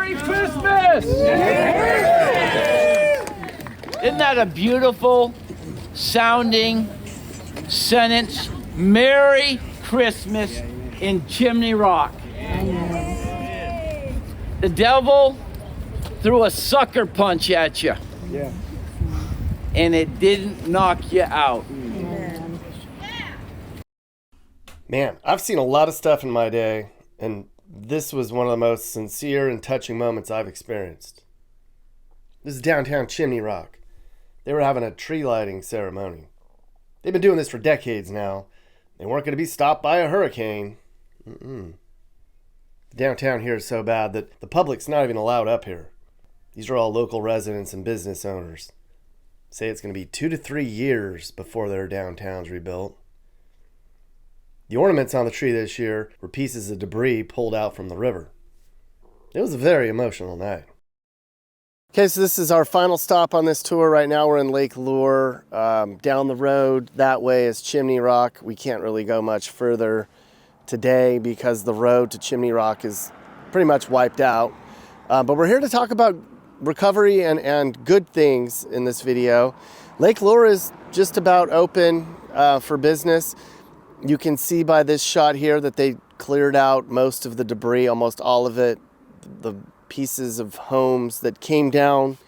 Merry Christmas! Isn't that a beautiful sounding sentence? Merry Christmas in Chimney Rock. The devil threw a sucker punch at you. Yeah. And it didn't knock you out. Man, I've seen a lot of stuff in my day, and this was one of the most sincere and touching moments I've experienced. This is downtown Chimney Rock. They were having a tree lighting ceremony. They've been doing this for decades now. They weren't going to be stopped by a hurricane. The downtown here is so bad that the public's not even allowed up here. These are all local residents and business owners. Say it's going to be 2 to 3 years before their downtown's rebuilt. The ornaments on the tree this year were pieces of debris pulled out from the river. It was a very emotional night. Okay, so this is our final stop on this tour. Right now we're in Lake Lure. Down the road that way is Chimney Rock. We can't really go much further today because the road to Chimney Rock is pretty much wiped out. But we're here to talk about recovery and good things in this video. Lake Lure is just about open for business. You can see by this shot here that they cleared out most of the debris, almost all of it. The pieces of homes that came down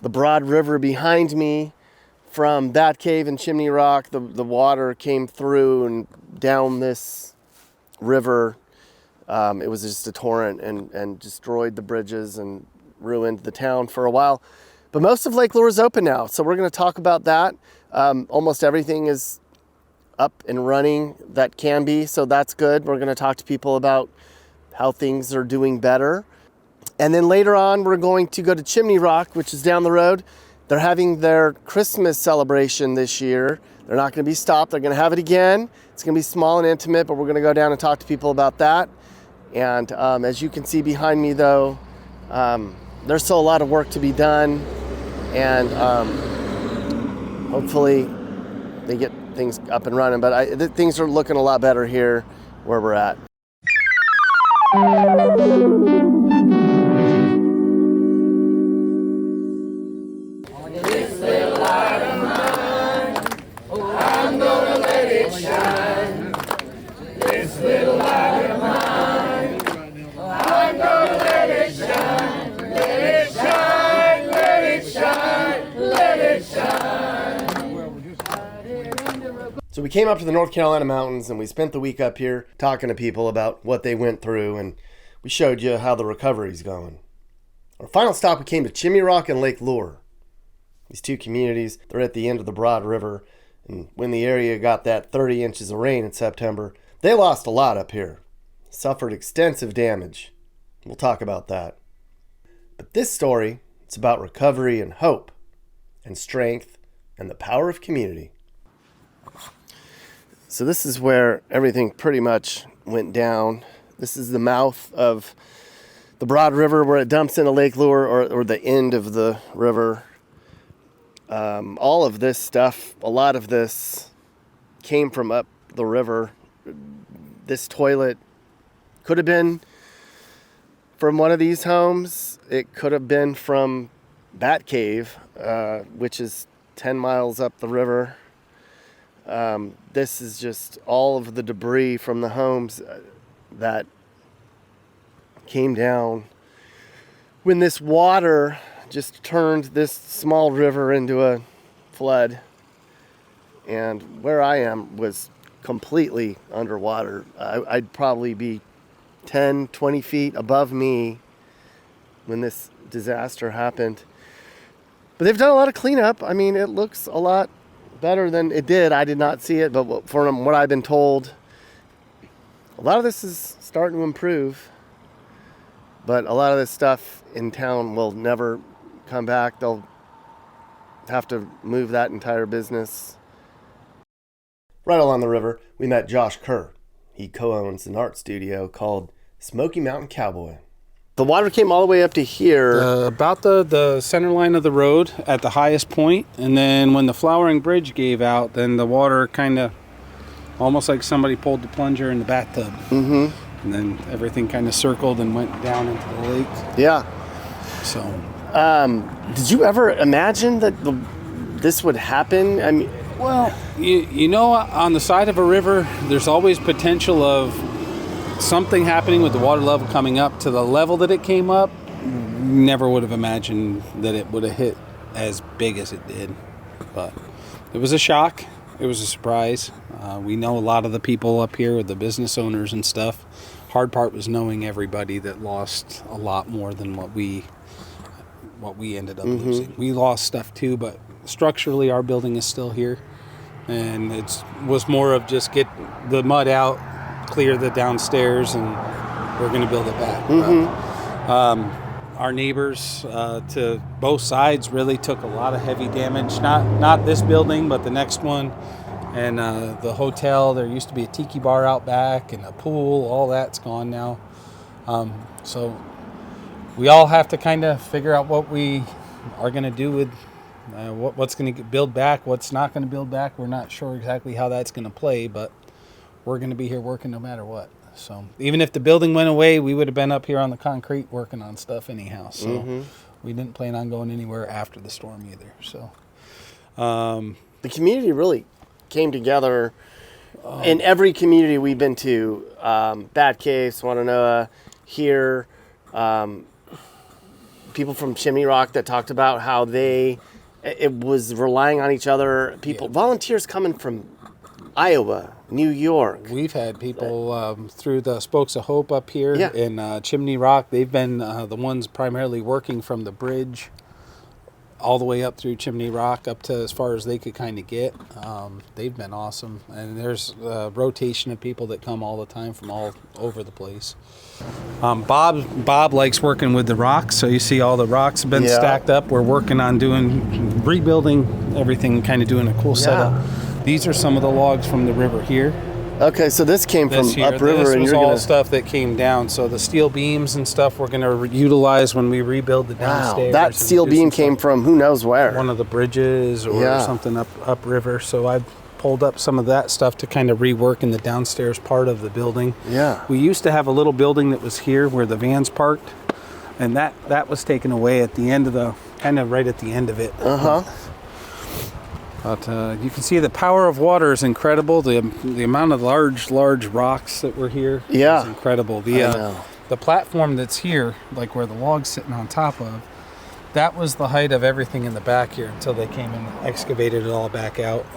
the broad river behind me from Bat Cave and Chimney Rock. The water came through and down this river. It was just a torrent and destroyed the bridges and ruined the town for a while. But most of Lake Lure is open now, so we're going to talk about that. Almost everything is up and running that can be, so that's good. We're going to talk to people about how things are doing better. And then later on, we're going to go to Chimney Rock, which is down the road. They're having their Christmas celebration this year. They're not going to be stopped. They're going to have it again. It's going to be small and intimate, but we're going to go down and talk to people about that. And as you can see behind me, though, there's still a lot of work to be done. And hopefully they get things up and running. But things are looking a lot better here where we're at. So we came up to the North Carolina mountains and we spent the week up here talking to people about what they went through, and we showed you how the recovery's going. Our final stop, we came to Chimney Rock and Lake Lure. These two communities, they're at the end of the Broad River, and when the area got that 30 inches of rain in September, they lost a lot up here. Suffered extensive damage. We'll talk about that. But this story, it's about recovery and hope and strength and the power of community. So this is where everything pretty much went down. This is the mouth of the Broad River where it dumps into Lake Lure, or the end of the river. All of this stuff, a lot of this came from up the river. This toilet could have been from one of these homes. It could have been from Bat Cave, which is 10 miles up the river. This is just all of the debris from the homes that came down when this water just turned this small river into a flood. And where I am was completely underwater. I'd probably be 10, 20 feet above me when this disaster happened. But they've done a lot of cleanup. I mean, it looks a lot better than it did. I did not see it, but from what I've been told, a lot of this is starting to improve. But a lot of this stuff in town will never come back. They'll have to move that entire business. Right along the river, we met Josh Kerr. He co-owns an art studio called Smoky Mountain Cowboy. The water came all the way up to here. About the center line of the road at the highest point. And then when the flowering bridge gave out, then the water kind of almost like somebody pulled the plunger in the bathtub. Mm-hmm. and then everything kind of circled and went down into the lake. Yeah. So, did you ever imagine that this would happen? I mean, well, you know, on the side of a river, there's always potential of something happening with the water level coming up to the level that it came up. Never would have imagined that it would have hit as big as it did, but it was a shock. It was a surprise. We know a lot of the people up here, the business owners and stuff. Hard part was knowing everybody that lost a lot more than what we ended up losing. We lost stuff too, but structurally our building is still here, and it was more of just get the mud out, clear the downstairs, and we're going to build it back. Our neighbors to both sides really took a lot of heavy damage. Not this building, but the next one, and the hotel. There used to be a tiki bar out back and a pool. All that's gone now. So we all have to kind of figure out what we are going to do with what's going to build back, what's not going to build back. We're not sure exactly how that's going to play, but we're going to be here working no matter what. So even if the building went away, we would have been up here on the concrete working on stuff anyhow. So we didn't plan on going anywhere after the storm either. So the community really came together. In every community we've been to, Bad Cave, Swannanoa, here, people from Chimney Rock that talked about how it was relying on each other. People, volunteers coming from Iowa, New York. We've had people through the Spokes of Hope up here in Chimney Rock. They've been the ones primarily working from the bridge all the way up through Chimney Rock up to as far as they could kind of get. They've been awesome. And there's a rotation of people that come all the time from all over the place. Bob likes working with the rocks, so you see all the rocks have been stacked up. We're working on rebuilding everything, kind of doing a cool setup. These are some of the logs from the river here. Okay, so this came from upriver, this and was you're all stuff that came down. So the steel beams and stuff we're going to utilize when we rebuild the downstairs. That steel beam came from who knows where. One of the bridges or something upriver. So I pulled up some of that stuff to kind of rework in the downstairs part of the building. Yeah. We used to have a little building that was here where the vans parked, and that was taken away at the end of right at the end of it. But you can see the power of water is incredible. The amount of large rocks that were here is incredible. The platform that's here, like where the log's sitting on top of, that was the height of everything in the back here until they came and excavated it all back out.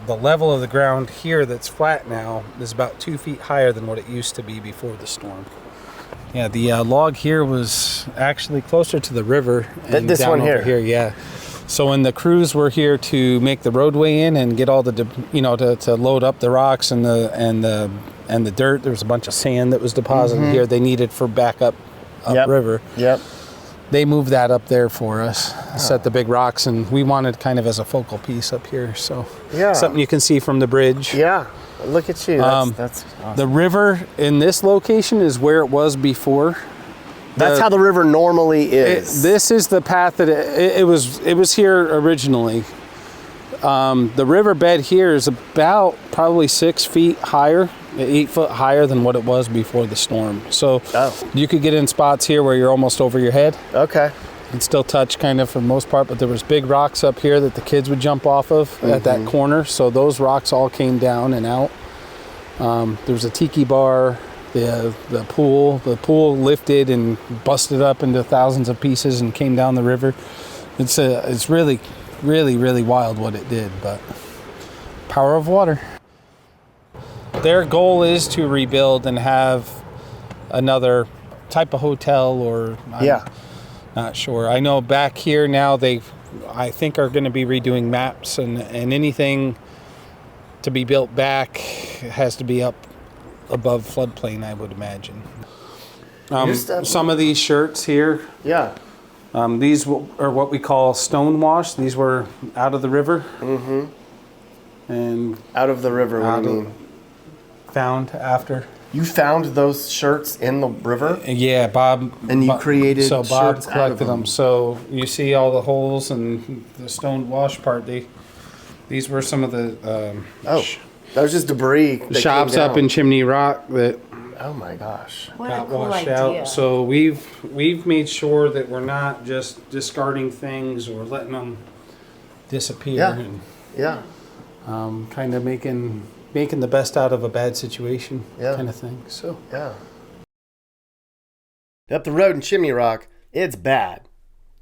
The level of the ground here that's flat now is about 2 feet higher than what it used to be before the storm. Yeah, the log here was actually closer to the river. And this down one over here, So when the crews were here to make the roadway in and get all the, to load up the rocks and the dirt, there was a bunch of sand that was deposited here. They needed for backup upriver. They moved that up there for us, set the big rocks, and we wanted kind of as a focal piece up here. So something you can see from the bridge. Yeah, look at you. That's awesome. The river in this location is where it was before. That's how the river normally is. This is the path that it was here originally. The riverbed here is about probably 6 feet higher, 8 foot higher than what it was before the storm. So you could get in spots here where you're almost over your head. Okay. You can still touch kind of for the most part, but there was big rocks up here that the kids would jump off of at that corner. So those rocks all came down and out. There was a tiki bar. The pool lifted and busted up into thousands of pieces and came down the river. It's really, really, really wild what it did, but power of water. Their goal is to rebuild and have another type of hotel or I'm not sure. I know back here now I think are going to be redoing maps and anything to be built back has to be up above floodplain, I would imagine. Some of these shirts here. These are what we call stone wash. These were out of the river. And out of the river, what do you mean? Found after. You found those shirts in the river? Yeah, Bob. And you created so Bob shirts collected out of them. So you see all the holes and the stone wash part. These were some of the that was just debris. Shops up in Chimney Rock that Oh my gosh. What got a cool washed idea. out. So we've made sure that we're not just discarding things or letting them disappear, Yeah. and Yeah. kind of making the best out of a bad situation, Yeah. kind of thing. So Yeah. Up the road in Chimney Rock, it's bad.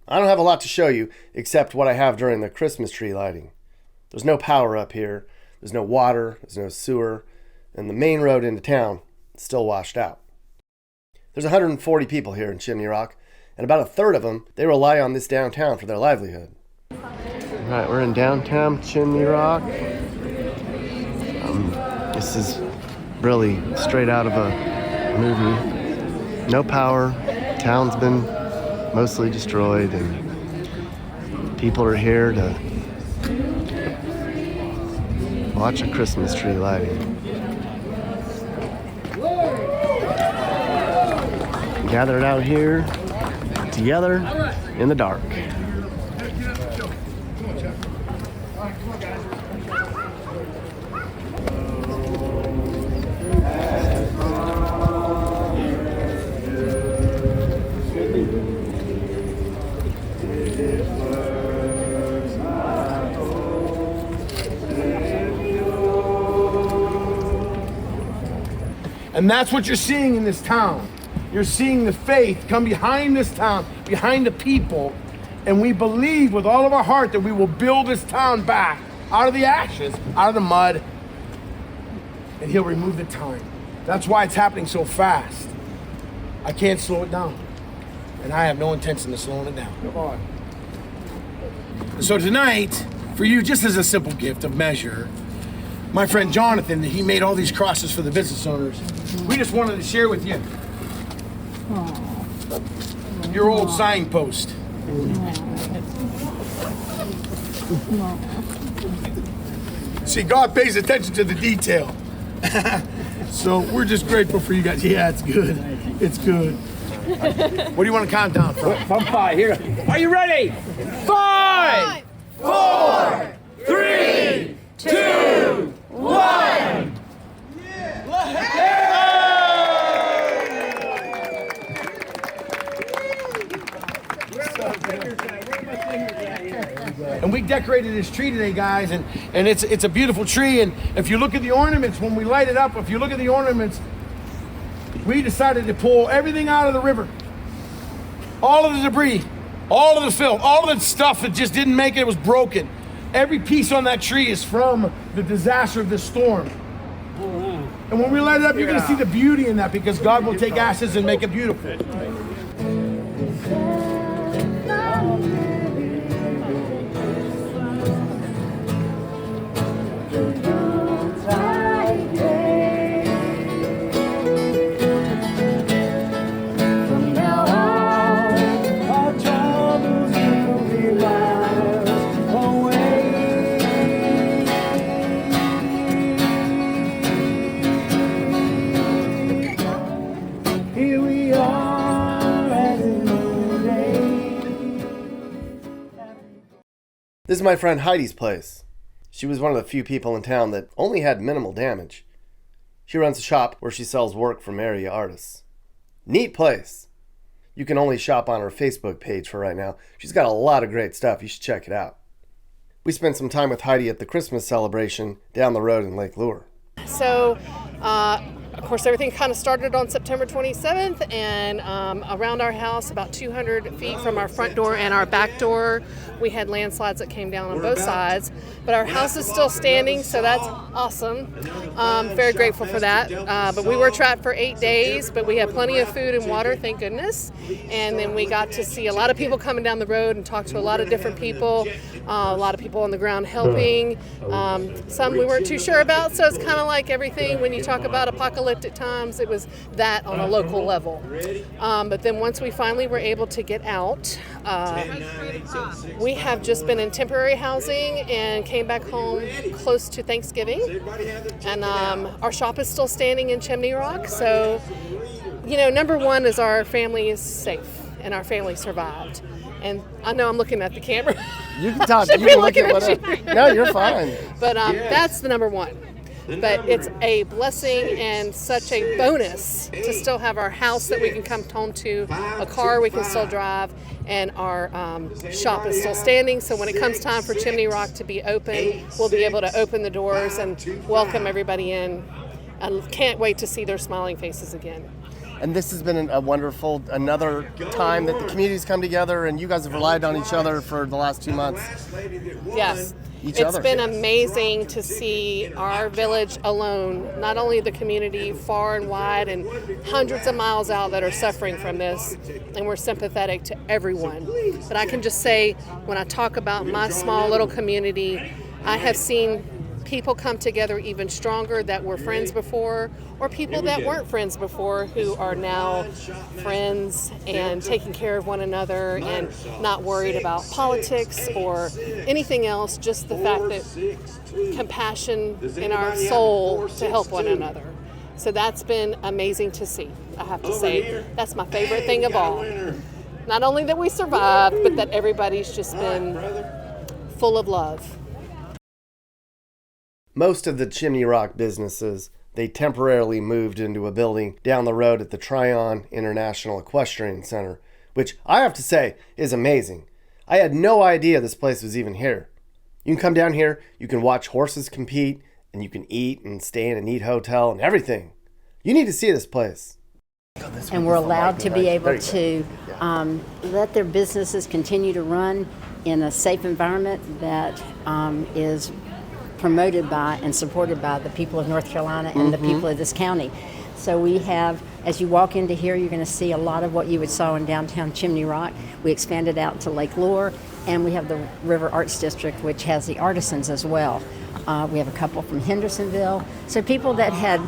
I don't have a lot to show you except what I have during the Christmas tree lighting. There's no power up here. There's no water. There's no sewer. And the main road into town is still washed out. There's 140 people here in Chimney Rock, and about a third of them, they rely on this downtown for their livelihood. All right, we're in downtown Chimney Rock. This is really straight out of a movie. No power. Town's been mostly destroyed, and people are here to watch a Christmas tree lighting. Gathered out here together in the dark. And that's what you're seeing in this town. You're seeing the faith come behind this town, behind the people. And we believe with all of our heart that we will build this town back out of the ashes, out of the mud. And he'll remove the time. That's why it's happening so fast. I can't slow it down. And I have no intention of slowing it down. Come on. So tonight, for you, just as a simple gift of measure, my friend Jonathan, he made all these crosses for the business owners. We just wanted to share with you your old signpost. See, God pays attention to the detail. So we're just grateful for you guys. Yeah, it's good. It's good. What do you want to count down from? From 5. Here. Are you ready? 5, 4, 3, 2, 1. And we decorated this tree today, guys, and it's a beautiful tree. And if you look at the ornaments, when we light it up, if you look at the ornaments, we decided to pull everything out of the river. All of the debris, all of the filth, all of the stuff that just didn't make it, it was broken. Every piece on that tree is from the disaster of this storm. And when we light it up, you're going to see the beauty in that, because God will take ashes and make it beautiful. This is my friend Heidi's place. She was one of the few people in town that only had minimal damage. She runs a shop where she sells work from area artists. Neat place. You can only shop on her Facebook page for right now. She's got a lot of great stuff. You should check it out. We spent some time with Heidi at the Christmas celebration down the road in Lake Lure. So, of course, everything kind of started on September 27th, and around our house, about 200 feet from our front door and our back door, we had landslides that came down on both sides. But our house is still standing, so that's awesome. Very grateful for that. But we were trapped for 8 days, but we had plenty of food and water, thank goodness. And then we got to see a lot of people coming down the road and talk to a lot of different people, a lot of people on the ground helping. Some we weren't too sure about, so it's kind of like everything when you talk about apocalyptic times, it was that on a local level. But then once we finally were able to get out, we have just been in temporary housing and came back home close to Thanksgiving. And our shop is still standing in Chimney Rock. So, you know, number one is our family is safe and our family survived. And I know I'm looking at the camera. You can talk. Should You be can look looking at at whatever. you. No, you're fine. But that's the number one. But it's a blessing and such a bonus to still have our house that we can come home to, a car we can still drive, and our shop is still standing. So when it comes time for Chimney Rock to be open, we'll be able to open the doors and welcome everybody in. I can't wait to see their smiling faces again. And this has been a wonderful, another time that the community's come together, and you guys have relied on each other for the last 2 months. Yes. It's been amazing to see our village alone, not only the community far and wide and hundreds of miles out that are suffering from this, and we're sympathetic to everyone. But I can just say, when I talk about my small little community, I have seen people come together even stronger that were friends before, or people that weren't friends before who are now friends and taking care of one another and not worried about politics or anything else, just the fact that compassion in our soul to help one another. So that's been amazing to see. I have to say, that's my favorite thing of all. Not only that we survived, but that everybody's just been full of love. Most of the Chimney Rock businesses, they temporarily moved into a building down the road at the Tryon International Equestrian Center, which I have to say is amazing. I had no idea this place was even here. You can come down here, you can watch horses compete, and you can eat and stay in a neat hotel and everything. You need to see this place. And we're allowed to be able to let their businesses continue to run in a safe environment that is promoted by and supported by the people of North Carolina and the people of this county. So we have, as you walk into here, you're going to see a lot of what you would saw in downtown Chimney Rock. We expanded out to Lake Lure, and we have the River Arts District, which has the artisans as well. We have a couple from Hendersonville. So people that had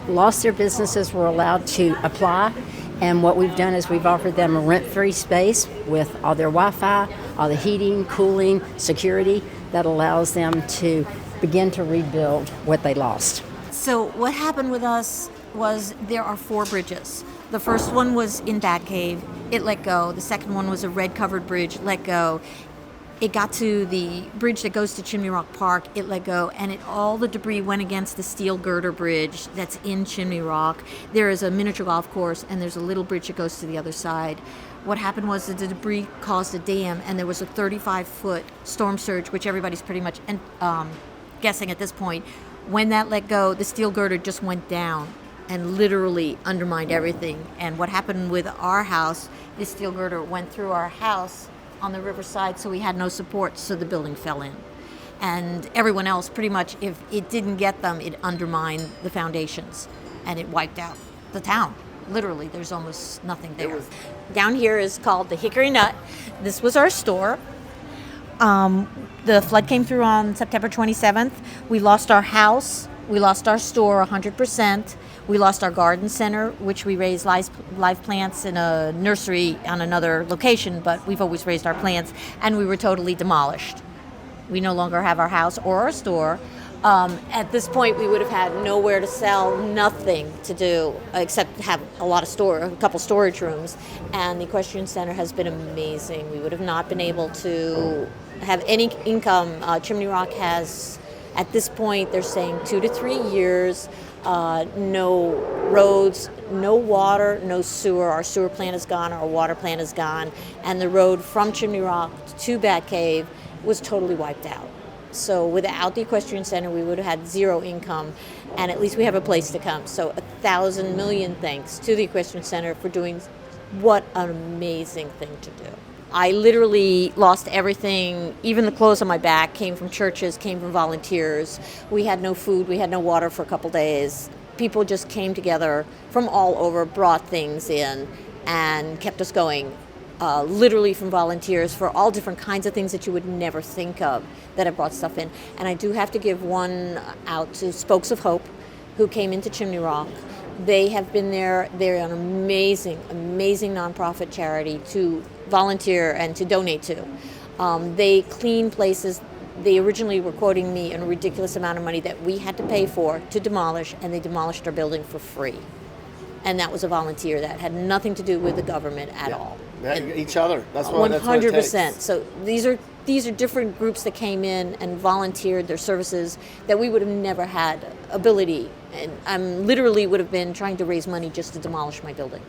lost their businesses were allowed to apply. And what we've done is we've offered them a rent-free space with all their Wi-Fi, all the heating, cooling, security that allows them to begin to rebuild what they lost. So what happened with us was there are 4 bridges. The first one was in Batcave. It let go. The second one was a red-covered bridge, let go. It got to the bridge that goes to Chimney Rock Park, it let go, and all the debris went against the steel girder bridge that's in Chimney Rock. There is a miniature golf course, and there's a little bridge that goes to the other side. What happened was that the debris caused a dam, and there was a 35-foot storm surge, which everybody's pretty much guessing at this point. When that let go, the steel girder just went down and literally undermined everything. And what happened with our house, this steel girder went through our house on the riverside, so we had no support, so the building fell in. And everyone else, pretty much, if it didn't get them, it undermined the foundations, and it wiped out the town. Literally, there's almost nothing there. Down here is called the Hickory Nut. This was our store. The flood came through on September 27th. We lost our house. We lost our store 100%. We lost our garden center, which we raised live plants in a nursery on another location, but we've always raised our plants, and we were totally demolished. We no longer have our house or our store. At this point, we would have had nowhere to sell, nothing to do except have a couple storage rooms, and the equestrian center has been amazing. We would have not been able to have any income. Chimney Rock has, at this point, they're saying 2 to 3 years. No roads, no water, no sewer. Our sewer plant is gone, our water plant is gone, and the road from Chimney Rock to Batcave was totally wiped out. So without the equestrian center, we would have had 0 income, and at least we have a place to come. So 1,000 million thanks to the equestrian center for doing what an amazing thing to do. I literally lost everything. Even the clothes on my back came from churches, came from volunteers. We had no food, we had no water for a couple days. People just came together from all over, brought things in, and kept us going. Literally from volunteers for all different kinds of things that you would never think of that have brought stuff in. And I do have to give one out to Spokes of Hope, who came into Chimney Rock. They have been there. They're an amazing, amazing nonprofit charity to volunteer and to donate to. They clean places. They originally were quoting me a ridiculous amount of money that we had to pay for to demolish, and they demolished our building for free. and that was a volunteer. That had nothing to do with the government at all. Each other. That's what. 100%. So these are different groups that came in and volunteered their services that we would have never had ability, and I'm literally would have been trying to raise money just to demolish my building.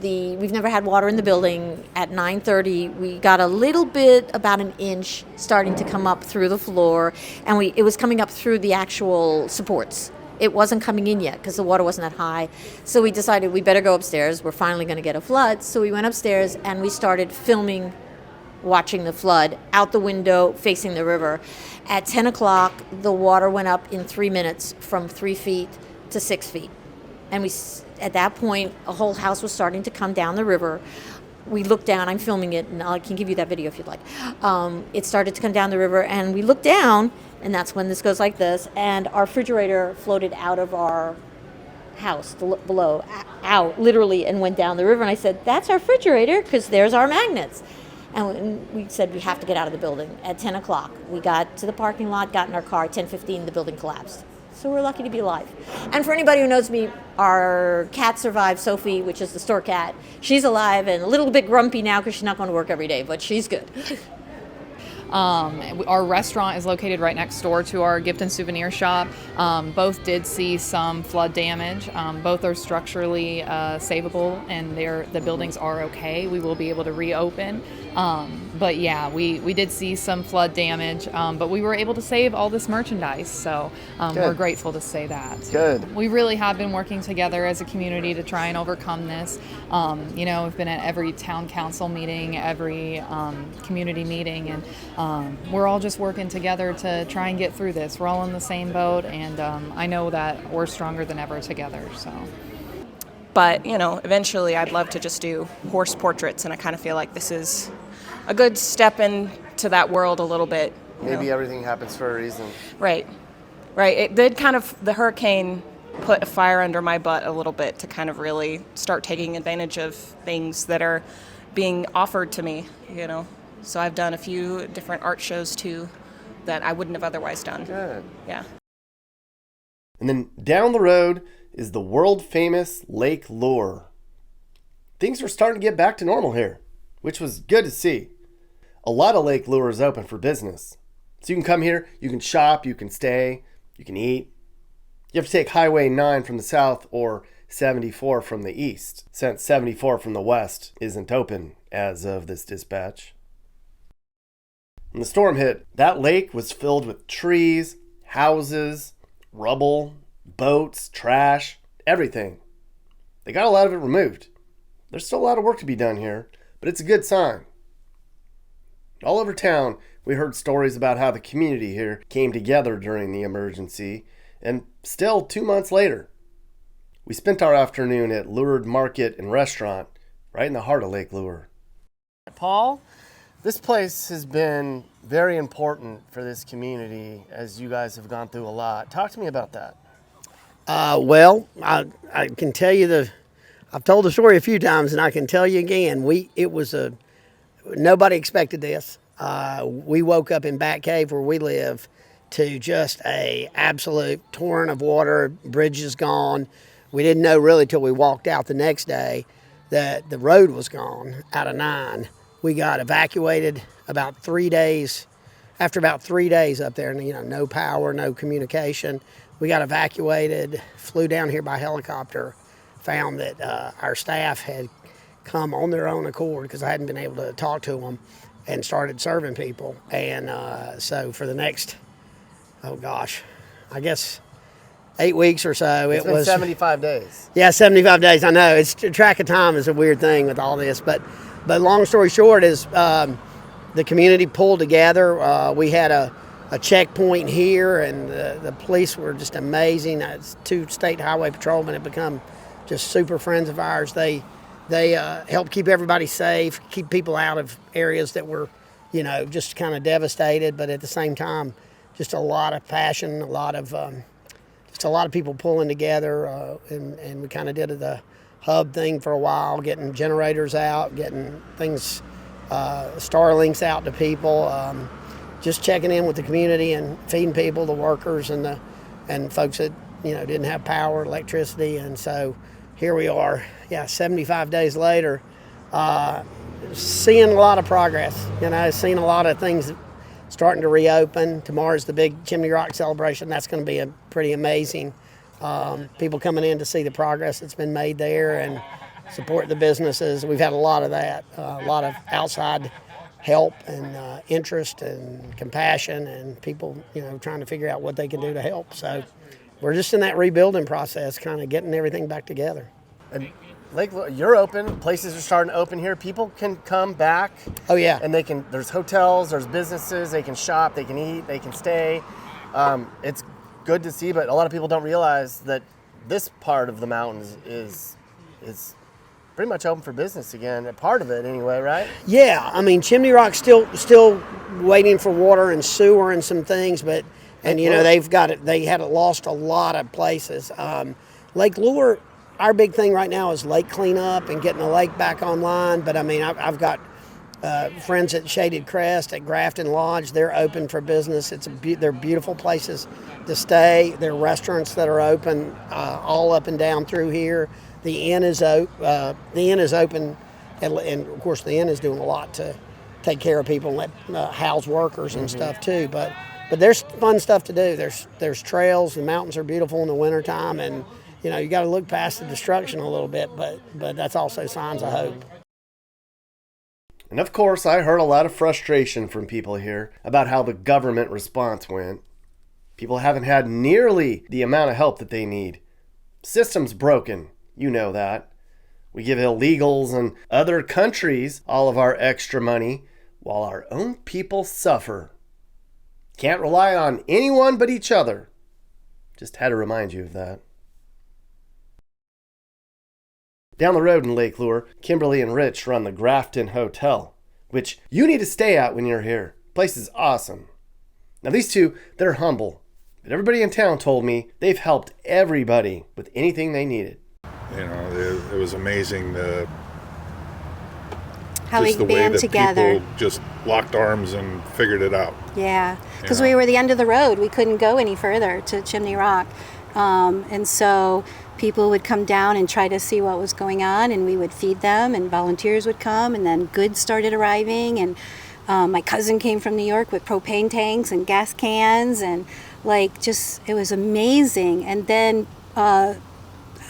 We've never had water in the building. At 9:30, we got a little bit, about an inch, starting to come up through the floor, and it was coming up through the actual supports. It wasn't coming in yet because the water wasn't that high. So we decided we better go upstairs. We're finally going to get a flood. So we went upstairs and we started filming, watching the flood out the window facing the river. At 10 o'clock, the water went up in 3 minutes from 3 feet to 6 feet. And at that point, a whole house was starting to come down the river. We looked down, I'm filming it, and I can give you that video if you'd like. It started to come down the river, and we looked down, and that's when this goes like this, and our refrigerator floated out of our house below, out literally, and went down the river. And I said, that's our refrigerator, because there's our magnets. And we said we have to get out of the building at 10 o'clock. We got to the parking lot, got in our car, 10:15, the building collapsed. So we're lucky to be alive. And for anybody who knows me, our cat survived, Sophie, which is the store cat. She's alive and a little bit grumpy now because she's not going to work every day, but she's good. Our restaurant is located right next door to our gift and souvenir shop. Both did see some flood damage. Both are structurally savable, and the buildings are okay. We will be able to reopen. But yeah, we did see some flood damage, but we were able to save all this merchandise, so we're grateful to say that. Good. We really have been working together as a community to try and overcome this. We've been at every town council meeting, every community meeting, and we're all just working together to try and get through this. We're all in the same boat, and I know that we're stronger than ever together. So. But, eventually I'd love to just do horse portraits, and I kind of feel like this is a good step into that world a little bit. Maybe everything happens for a reason. Right. It did the hurricane put a fire under my butt a little bit to kind of really start taking advantage of things that are being offered to me, So I've done a few different art shows too that I wouldn't have otherwise done. Good. Yeah. And then down the road is the world-famous Lake Lure. Things are starting to get back to normal here, which was good to see. A lot of Lake Lure is open for business. So you can come here, you can shop, you can stay, you can eat. You have to take Highway 9 from the south or 74 from the east, since 74 from the west isn't open as of this dispatch. When the storm hit, that lake was filled with trees, houses, rubble, boats, trash, everything. They got a lot of it removed. There's still a lot of work to be done here, but it's a good sign. All over town, we heard stories about how the community here came together during the emergency, and still 2 months later, we spent our afternoon at Lured Market and Restaurant right in the heart of Lake Lure. Paul, this place has been very important for this community as you guys have gone through a lot. Talk to me about that. I can tell you I've told the story a few times, and I can tell you again. Nobody expected this. We woke up in Bat Cave where we live to just a absolute torrent of water. Bridge is gone. We didn't know really till we walked out the next day that the road was gone out of 9. We got evacuated about 3 days. After about 3 days up there, and no power, no communication, we got evacuated, flew down here by helicopter, found that our staff had come on their own accord because I hadn't been able to talk to them, and started serving people. And so for the next, I guess 8 weeks or so, It's been 75 days. Yeah, 75 days. I know. Track of time is a weird thing with all this, but long story short is the community pulled together. We had a checkpoint here, and the police were just amazing. 2 state highway patrolmen have become just super friends of ours. They helped keep everybody safe, keep people out of areas that were, just kind of devastated, but at the same time, just a lot of passion, a lot of people pulling together, and we kind of did the hub thing for a while, getting generators out, getting things, Starlinks out to people, just checking in with the community and feeding people, the workers and folks that didn't have power, electricity, and so here we are, 75 days later, seeing a lot of progress. Seeing a lot of things starting to reopen. Tomorrow's the big Chimney Rock celebration. That's going to be pretty amazing. People coming in to see the progress that's been made there and support the businesses. We've had a lot of that, a lot of outside help and interest and compassion, and people, trying to figure out what they can do to help. So we're just in that rebuilding process, kind of getting everything back together. And Lake, you're open. Places are starting to open here. People can come back. Oh yeah. And there's hotels, there's businesses, they can shop, they can eat, they can stay. It's good to see, but a lot of people don't realize that this part of the mountains is pretty much open for business again. A part of it anyway, right? Yeah, Chimney Rock's still waiting for water and sewer and some things, but they had lost a lot of places. Lake Lure, our big thing right now is lake cleanup and getting the lake back online. But I've got friends at Shaded Crest, at Grafton Lodge. They're open for business. They're beautiful places to stay. There are restaurants that are open all up and down through here. The inn is open, and of course the inn is doing a lot to take care of people and let house workers and stuff too. But there's fun stuff to do. There's trails. The mountains are beautiful in the wintertime, and you got to look past the destruction a little bit. But that's also signs of hope. And of course, I heard a lot of frustration from people here about how the government response went. People haven't had nearly the amount of help that they need. System's broken. You know that. We give illegals and other countries all of our extra money while our own people suffer. Can't rely on anyone but each other. Just had to remind you of that. Down the road in Lake Lure, Kimberly and Rich run the Grafton Hotel, which you need to stay at when you're here. The place is awesome. Now these two, they're humble, but everybody in town told me they've helped everybody with anything they needed. It was amazing how just we the way band that together. people just locked arms and figured it out. Yeah, because we were the end of the road. We couldn't go any further to Chimney Rock. And so people would come down and try to see what was going on, and we would feed them, and volunteers would come, and then goods started arriving. And my cousin came from New York with propane tanks and gas cans, and it was amazing. And then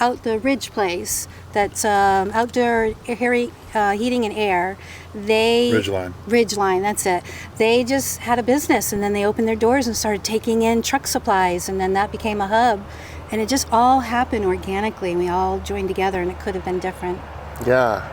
out the Ridge place, that's outdoor heating and air. Ridgeline, that's it. They just had a business, and then they opened their doors and started taking in truck supplies, and then that became a hub. And it just all happened organically, and we all joined together, and it could have been different. Yeah,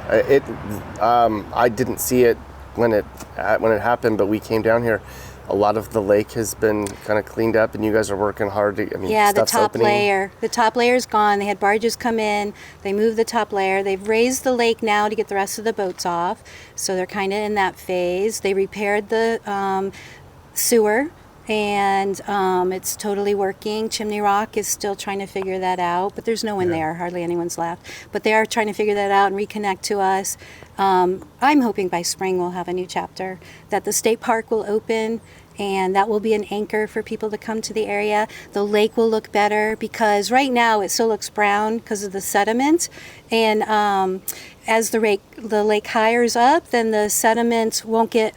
I didn't see it when it happened, but we came down here. A lot of the lake has been kind of cleaned up, and you guys are working hard to. The top layer. The top layer's gone. They had barges come in. They moved the top layer. They've raised the lake now to get the rest of the boats off. So they're kind of in that phase. They repaired the sewer, and it's totally working. Chimney Rock is still trying to figure that out, but there's no one there. Hardly anyone's left. But they are trying to figure that out and reconnect to us. I'm hoping by spring we'll have a new chapter, that the state park will open, and that will be an anchor for people to come to the area. The lake will look better, because right now it still looks brown because of the sediment. And as the lake hires up, then the sediment won't get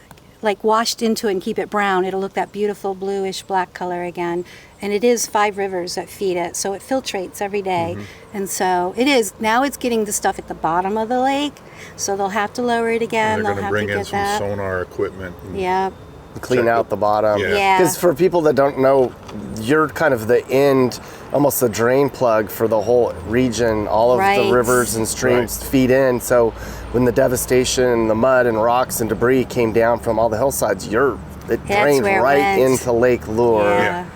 washed into it and keep it brown. It'll look that beautiful bluish black color again. And it is 5 rivers that feed it, so it filtrates every day. And so it is, now it's getting the stuff at the bottom of the lake, so they'll have to lower it again. And they're They'll have going to to bring in get some that. sonar equipment. Yeah. Clean out the bottom. Yeah. Because for people that don't know, you're kind of the end, almost the drain plug for the whole region. All of the rivers and streams feed in. So when the devastation, the mud and rocks and debris came down from all the hillsides, it drains right into Lake Lure. Yeah.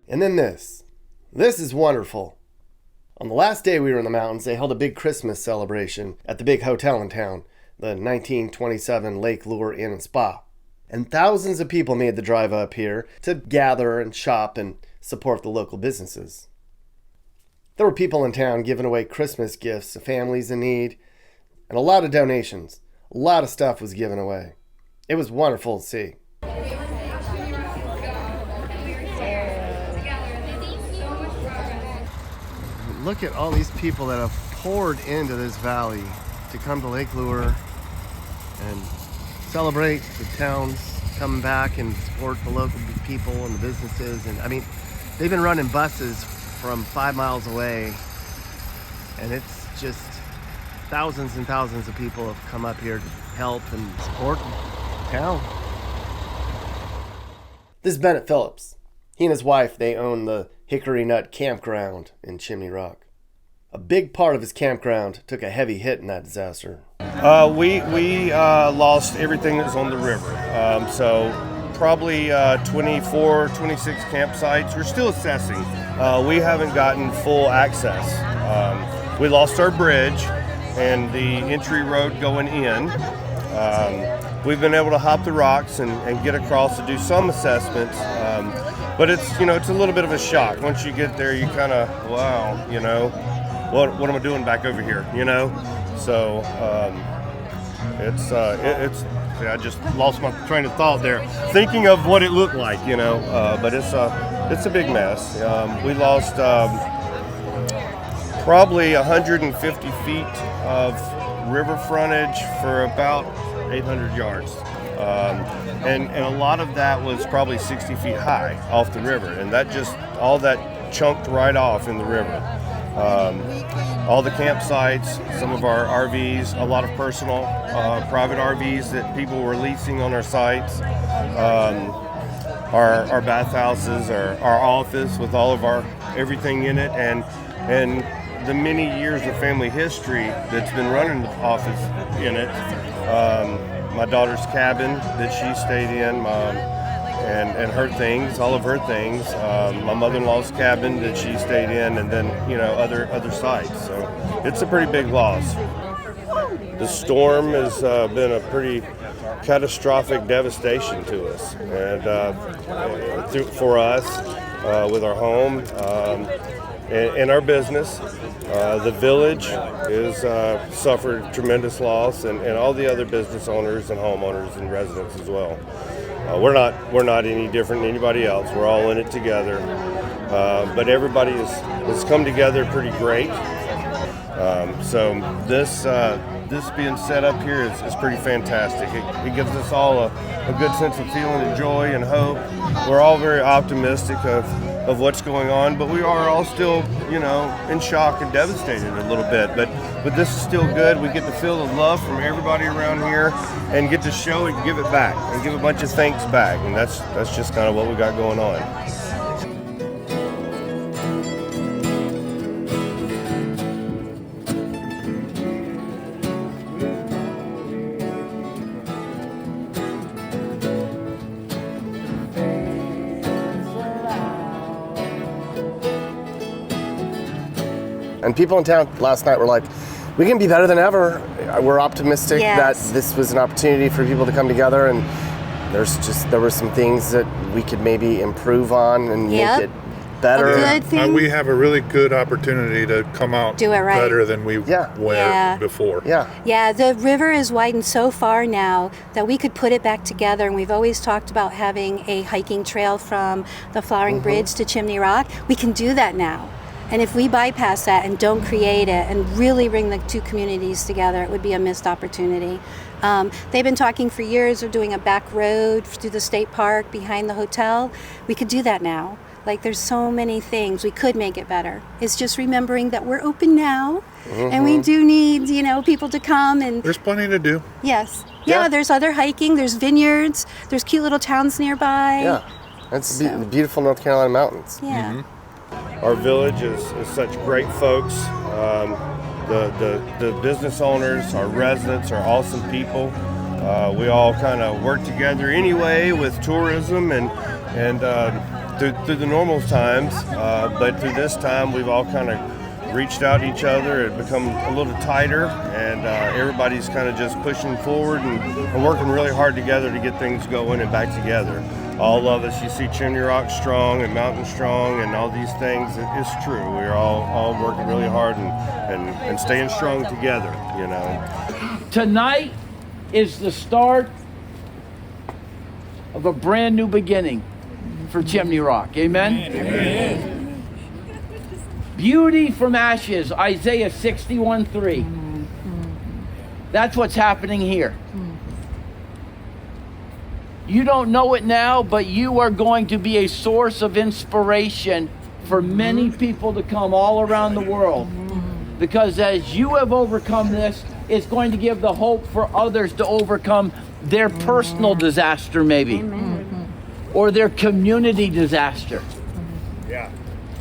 And then this is wonderful. On the last day we were in the mountains, they held a big Christmas celebration at the big hotel in town, the 1927 Lake Lure Inn and Spa. And thousands of people made the drive up here to gather and shop and support the local businesses. There were people in town giving away Christmas gifts to families in need, and a lot of donations. A lot of stuff was given away. It was wonderful to see. Look at all these people that have poured into this valley to come to Lake Lure and celebrate the towns coming back and support the local people and the businesses. And I mean, they've been running buses from 5 miles away, and it's just thousands and thousands of people have come up here to help and support the town. This is Bennett Phillips. He and his wife, they own the Hickory Nut Campground in Chimney Rock. A big part of his campground took a heavy hit in that disaster. We lost everything that was on the river. So probably 24, 26 campsites. We're still assessing. We haven't gotten full access. We lost our bridge and the entry road going in. We've been able to hop the rocks and get across to do some assessments. But it's a little bit of a shock. Once you get there, you kind of, wow, what am I doing back over here, So I just lost my train of thought there, thinking of what it looked like, but it's a big mess. We lost probably 150 feet of river frontage for about 800 yards. And a lot of that was probably 60 feet high off the river, and all that chunked right off in the river. All the campsites, some of our RVs, a lot of personal private RVs that people were leasing on our sites, our bathhouses, our office with all of our everything in it, and the many years of family history that's been running the office in it. My daughter's cabin that she stayed in, and her things, all of her things. My mother-in-law's cabin that she stayed in, and then other sites. So it's a pretty big loss. The storm has been a pretty catastrophic devastation to us, and for us with our home and our business. The village has suffered tremendous loss, and all the other business owners and homeowners and residents as well. We're not any different than anybody else. We're all in it together, but everybody has come together pretty great. So this being set up here is pretty fantastic. It gives us all a good sense of feeling and joy and hope. We're all very optimistic of what's going on, but we are all still, in shock and devastated a little bit. But this is still good. We get to feel the love from everybody around here and get to show it and give it back and give a bunch of thanks back. And that's just kind of what we got going on. And people in town last night were like, we can be better than ever. We're optimistic that this was an opportunity for people to come together, and there were some things that we could maybe improve on and make it better. A good thing. We have a really good opportunity to come out Do it right. better than we were before. Yeah, the river is widened so far now that we could put it back together, and we've always talked about having a hiking trail from the Flowering Bridge to Chimney Rock. We can do that now. And if we bypass that and don't create it and really bring the two communities together, it would be a missed opportunity. They've been talking for years of doing a back road through the state park behind the hotel. We could do that now. Like, there's so many things. We could make it better. It's just remembering that we're open now, and we do need, people to come. And there's plenty to do. Yes. Yeah, there's other hiking. There's vineyards. There's cute little towns nearby. Yeah, that's the beautiful North Carolina mountains. Yeah. Our village is such great folks. The business owners, our residents are awesome people. We all kind of work together anyway with tourism and through the normal times, but through this time we've all kind of reached out to each other and become a little tighter, and everybody's kind of just pushing forward and working really hard together to get things going and back together. all of us, you see Chimney Rock strong and Mountain strong and all these things. It's true. We're all working really hard and staying strong together, you know. Tonight is the start of a brand new beginning for Chimney Rock. Amen? Amen. Beauty from ashes, Isaiah 61:3. That's what's happening here. You don't know it now, but you are going to be a source of inspiration for many people to come all around the world. Because as you have overcome this, it's going to give the hope for others to overcome their personal disaster maybe. Or their community disaster. Yeah.